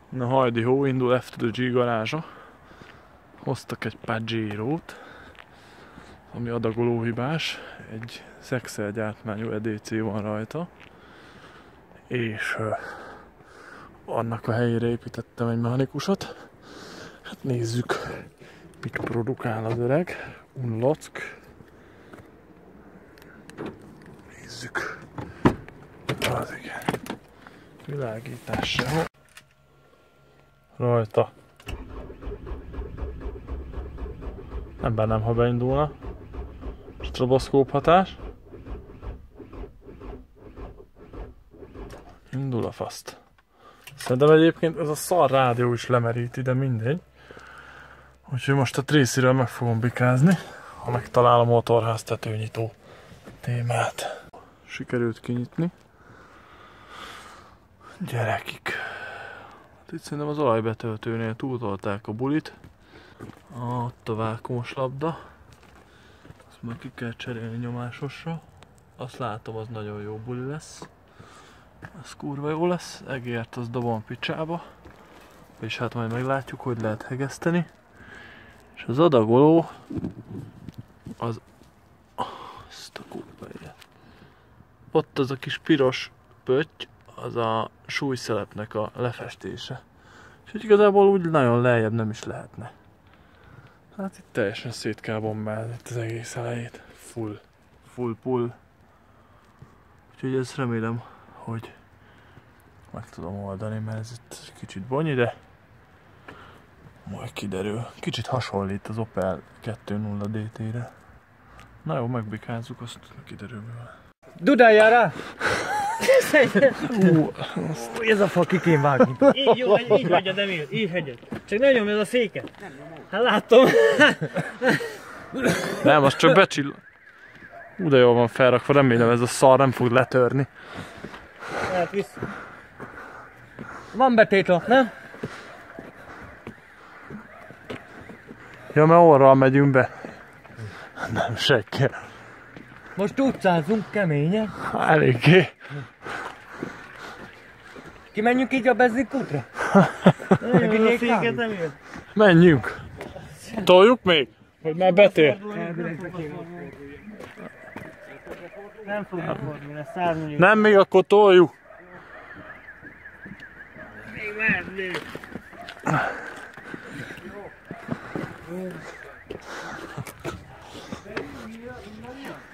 Na hajdi hó, indul F2G garázsa. Hoztak egy Pajero-t, ami adagoló hibás. Egy Zexel gyártmányú EDC van rajta. És annak a helyére építettem egy mechanikusot. Hát nézzük, mit produkál az öreg. Unlock. Nézzük. Az igen. Világítás sehol. Rajta. Nem bennem, ha beindulna. Stroboszkóp hatás. Indul a faszt. Szerintem egyébként ez a szar rádió is lemeríti, de mindegy. Úgyhogy most a Tracyről meg fogom bikázni, ha megtalál a motorház tetőnyitó témát. Sikerült kinyitni. Gyerekik. Hát itt szerintem az olajbetöltőnél túltolták a bulit. Ott a vákumos labda. Azt már ki kell cserélni nyomásosra. Azt látom, az nagyon jó buli lesz. Az kurva jó lesz. Egért az dobom picsába. És hát majd meglátjuk, hogy lehet hegeszteni. És az adagoló az... Azt a kurva élet. Ott az a kis piros pötty, az a súlyszelepnek a lefestése. És igazából úgy nagyon lejjebb nem is lehetne. Hát itt teljesen szét kell bombálni itt az egész elejét. Full pull. Úgyhogy ezt remélem, hogy meg tudom oldani, mert ez itt kicsit bonyi, de majd kiderül. Kicsit hasonlít az Opel 2.0 DT-re. Na jó, megbikázzuk, azt kiderül mi van. Dudáljál rá! Ez a fa ki kéne vágni. Így jó, így hagyjad, Emil, így hagyjad. Csak ne nyomj ez a széket. Hát látom. Nem, most csak becsillan. De jól van felrakva, remélem ez a szar nem fog letörni. Hát vissza. Van betétla, nem? Ja, mert orral megyünk be. Nem seggel. Most utcázunk keményen. Eléggé. Kimenjünk így a benzinkútra? Nagyon a széket nem jön. Menjünk. Toljuk még? Vagy már betér? Nem fogjuk fordulni, lesz 100 millió. Nem, még akkor toljuk. Még mehetnél.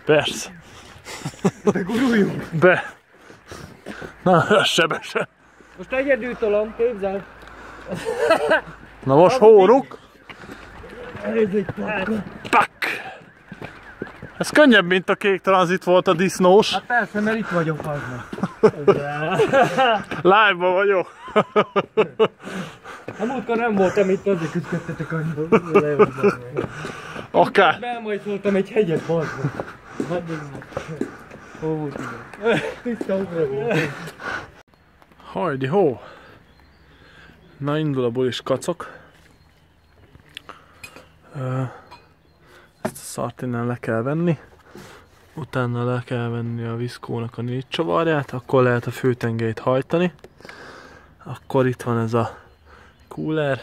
Persze. De guruljunk. Be. Na, sebesen. Most egyedül tolom, képzel. Na most hóruk. Ez egy pakka. Pak. Ez könnyebb, mint a kék tranzit volt a disznós. Hát persze, mert itt vagyok aznak. Live-ban vagyok. A múltkor nem voltam itt, azért küzdöttetek annyira. Akár. Belmajszoltam egy hegyet, bazd. Hol volt ide? Tiszta ugra volt. Hajdi hó. Na, indul a bulis kacok. Ezt a szart innen le kell venni. Utána le kell venni a viszkónak a 4 csavarját, akkor lehet a főtengelyt hajtani. Akkor itt van ez a cooler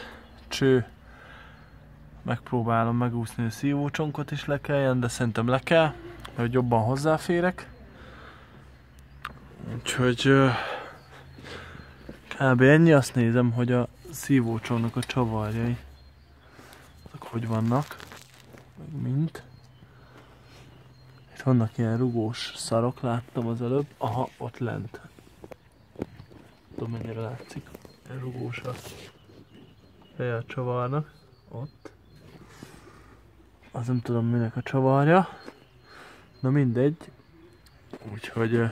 cső. Megpróbálom megúszni a szívócsonkot is le kelljen, de szerintem le kell, hogy jobban hozzáférek. Úgyhogy kb. Ennyi, azt nézem, hogy a szívócsónak a csavarjai azok hogy vannak, meg mint. Itt vannak ilyen rugós szarok, láttam az előbb. Aha, ott lent. Tudom, mennyire látszik. Ilyen rugós a feje a csavarnak. Ott. Az nem tudom, minek a csavarja. Na mindegy. Úgyhogy ez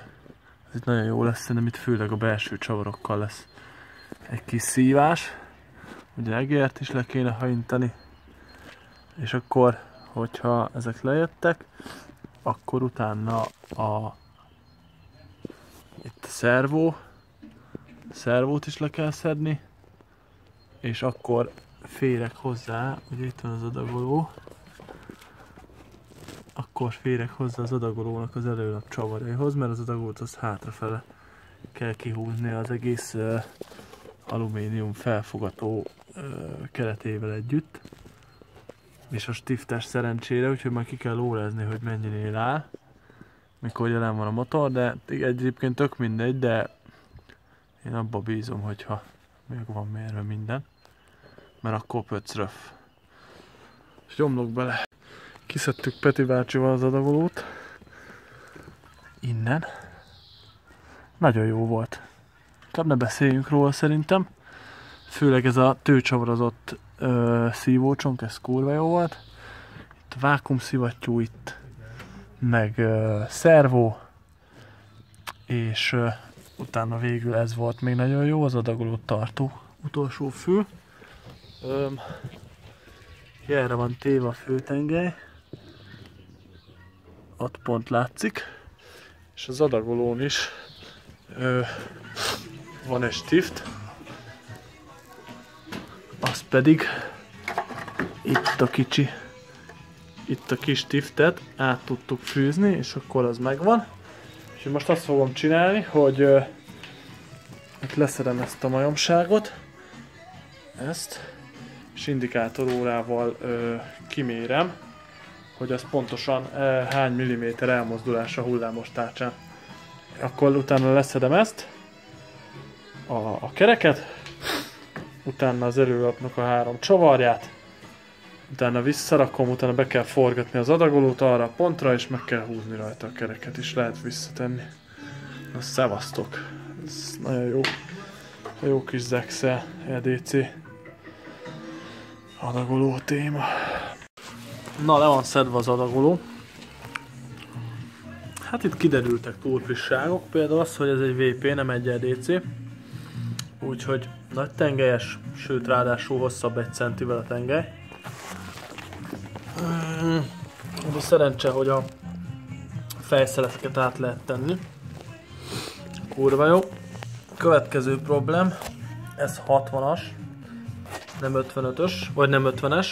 itt nagyon jó lesz, szerintem itt főleg a belső csavarokkal lesz egy kis szívás. Ugye egért is le kéne hajintani. És akkor, hogyha ezek lejöttek, akkor utána itt a szervót is le kell szedni, és akkor férek hozzá, ugye itt van az adagoló, akkor férek hozzá az adagolónak az előlap csavarjaihoz, mert az adagolót azt hátrafele kell kihúzni az egész alumínium felfogató keretével együtt. És a stiftes szerencsére, úgyhogy már ki kell órázni, hogy mennyinél áll, mikor jelen van a motor, de egyébként tök mindegy, de én abba bízom, hogyha még van mérve minden, mert akkor pöcröf. És gyomlok bele. Kiszedtük Peti bácsival az adagolót. Innen. Nagyon jó volt. Inkább ne beszéljünk róla szerintem. Főleg ez a tőcsavarozott szívócsonk, ez kurva jó volt. Itt vákuumszivattyú, itt meg szervó, és utána végül ez volt még nagyon jó, az adagolót tartó utolsó fül. Erre van téve a főtengely, ott pont látszik, és az adagolón is van egy stift, az pedig itt a kis stiftet át tudtuk fűzni, és akkor az megvan. És most azt fogom csinálni, hogy itt leszedem ezt a majomságot, ezt, és indikátorórával kimérem, hogy az pontosan hány milliméter elmozdulás a hullámos tárcsán. Akkor utána leszedem ezt, a kereket, utána az előlapnak a 3 csavarját, utána visszarakom, utána be kell forgatni az adagolót arra a pontra, és meg kell húzni rajta a kereket, és lehet visszatenni. Na, szevasztok! Ez nagyon jó. Jó kis Zexel EDC adagoló téma. Na, le van szedve az adagoló. Hát itt kiderültek túlfrisságok, például az, hogy ez egy VP, nem egy EDC. Úgyhogy nagy tengelyes, sőt ráadásul hosszabb 1 centivel a tengely. De szerencse, hogy a fejszeleteket át lehet tenni. Kurva jó. Következő problém, ez 60-as, nem 55-ös, vagy nem 50-es.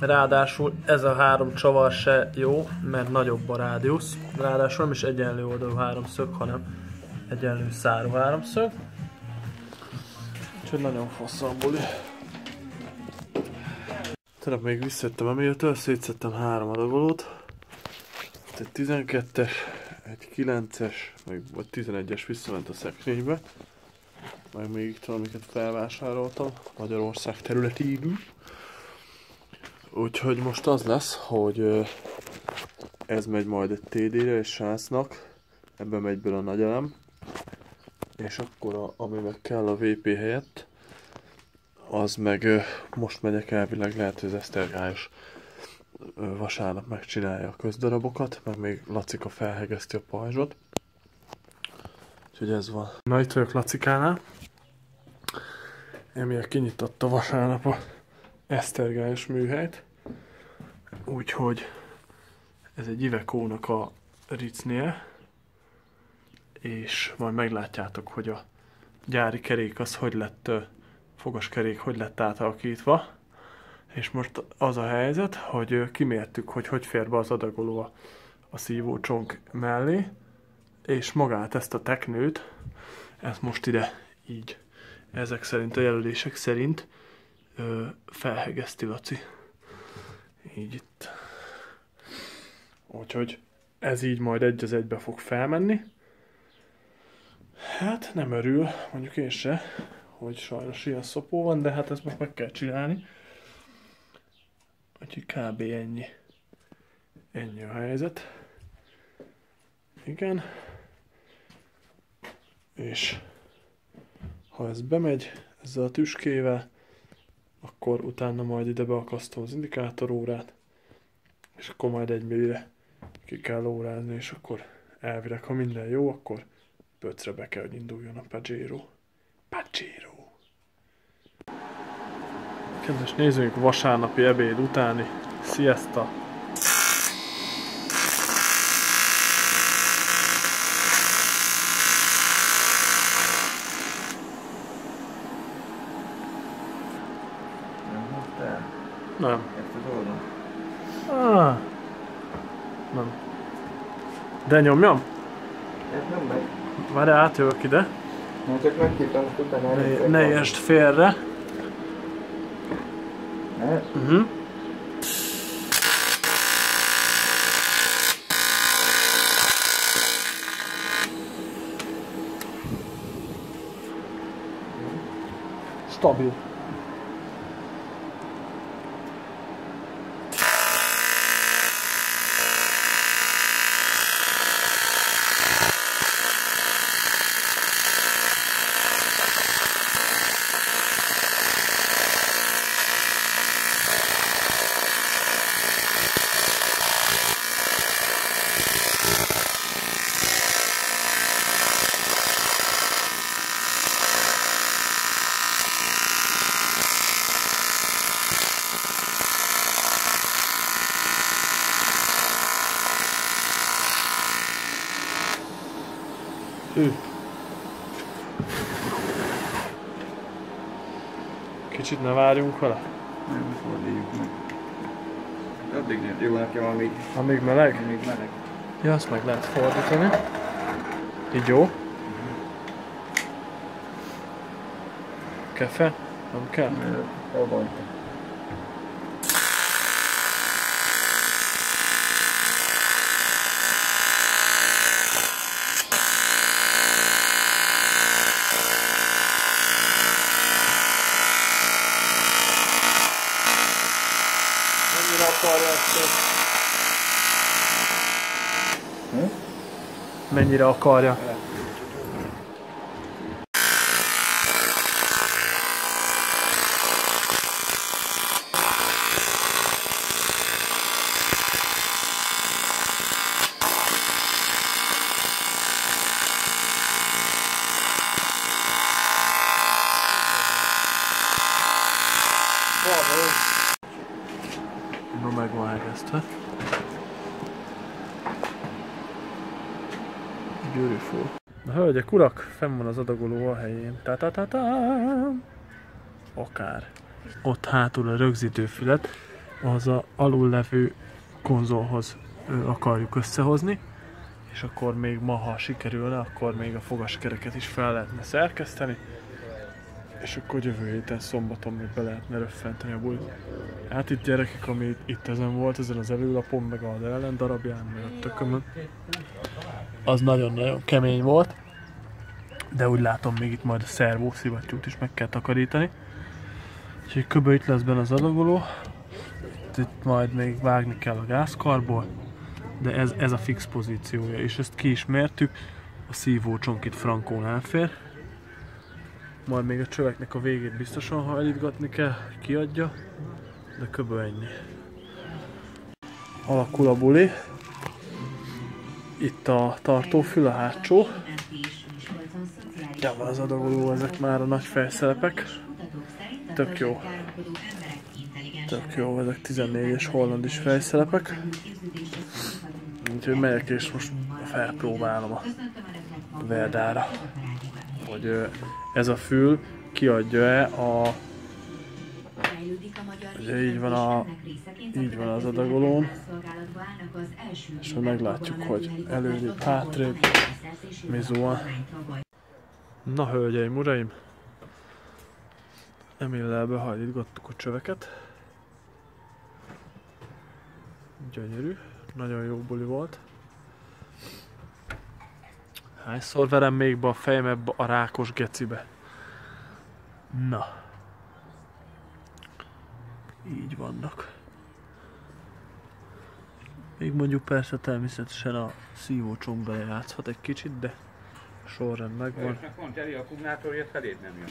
Ráadásul ez a 3 csavar se jó, mert nagyobb a rádiusz. Ráadásul nem is egyenlő oldalú háromszög, hanem egyenlő szárú háromszög. Úgyhogy nagyon fasz a buli. Tegnap még visszajöttem Emiltől, szétszettem 3 adagolót. Egy 12-es, egy 9-es, vagy 11-es visszament a szekrénybe. Meg még itt amiket felvásároltam Magyarország területén. Úgyhogy most az lesz, hogy ez megy majd egy TD-re és sásznak. Ebben megy bele a nagy elem. És akkor ami meg kell a VP helyett, az meg most megyek elvileg, lehet, hogy az Esztergályos vasárnap megcsinálja a közdarabokat, meg még Lacika felhegeszti a pajzsot. Úgyhogy ez van. Na, itt vagyok Lacikánál. Emil kinyitotta vasárnap a Esztergályos műhelyt. Úgyhogy ez egy Iveco-nak a Ritznél. És majd meglátjátok, hogy a gyári kerék az hogy lett, fogaskerék hogy lett átalakítva. És most az a helyzet, hogy kimértük, hogy fér be az adagoló a szívócsonk mellé, és magát ezt a teknőt, ezt most ide így, ezek szerint, a jelölések szerint felhegeszti Laci. Így itt. Úgyhogy ez így majd egy az egybe fog felmenni. Hát nem örül, mondjuk én se, hogy sajnos ilyen szopó van, de hát ezt most meg kell csinálni. Úgyhogy kb. Ennyi. Ennyi a helyzet. Igen. És ha ez bemegy ezzel a tüskével, akkor utána majd ide beakasztom az indikátorórát, és akkor majd 1 millire ki kell órázni, és akkor elvileg, ha minden jó, akkor pöcre be kell, hogy induljon a Pajero. Pajero! Kedves nézőink, vasárnapi ebéd utáni siesta. Nem hoztál? Nem. Ezt az oldalt? Nem. De nyomjam? Ez nem megy. Várj, átjövök ide. Na csak megképtem, hogy utána... Ne ijesd félre. Ne? Stabil. Kicsit ne várjunk vele? Nem, forduljuk meg. Addig jó nekem, Amíg meleg? amíg meleg. Ja, azt meg lehet fordítani. Így jó. Kefe? Nem kell? Elbajta. Mennyire akarja ezt? Mennyire akarja? Na, meg van elkezdve. Beautiful. Na, hölgyek, urak, fenn van az adagoló a helyén. Ta-ta-ta-tam! Akár. Ott hátul a rögzítőfület, az a alul levő konzolhoz akarjuk összehozni, és akkor még ma, ha sikerülne, akkor még a fogaskereket is fel lehetne szerkeszteni, és akkor jövő héten szombaton még be lehetne röffenteni a bulit. Hát itt gyerekek, ami itt ezen volt, ezen az előlapon, meg az ellen darabján, meg a tökömön, az nagyon-nagyon kemény volt, de úgy látom, még itt majd a szervó szivattyút is meg kell takarítani. Úgyhogy kb. Itt lesz benne az adagoló, itt majd még vágni kell a gázkarból, de ez a fix pozíciója, és ezt ki is mértük, a szívócsonk itt frankón elfér. Majd még a csöveknek a végét biztosan hajlítgatni kell, kiadja, de kb. Ennyi. Alakul a buli. Itt a tartófül, a hátsó. Ja, van az adagoló, ezek már a nagy fejszelepek. Tök jó. Tök jó, ezek 14-es hollandis fejszelepek. Úgyhogy megyek és most felpróbálom a Verdára, hogy ez a fül kiadja-e a... Ugye így van az adagolón, és meglátjuk, hogy előrébb, hátrébb, mizuan. Na, hölgyeim, uraim! Emillel behajlítgattuk a csöveket. Gyönyörű, nagyon jó buli volt. Hányszor verem még be a fejem ebbe a rákos gecibe? Na. Így vannak. Még mondjuk persze természetesen a szívócsomb belejátszhat egy kicsit, de sorrend megvan. Pont elé, a akkumulátorért feléd nem jön.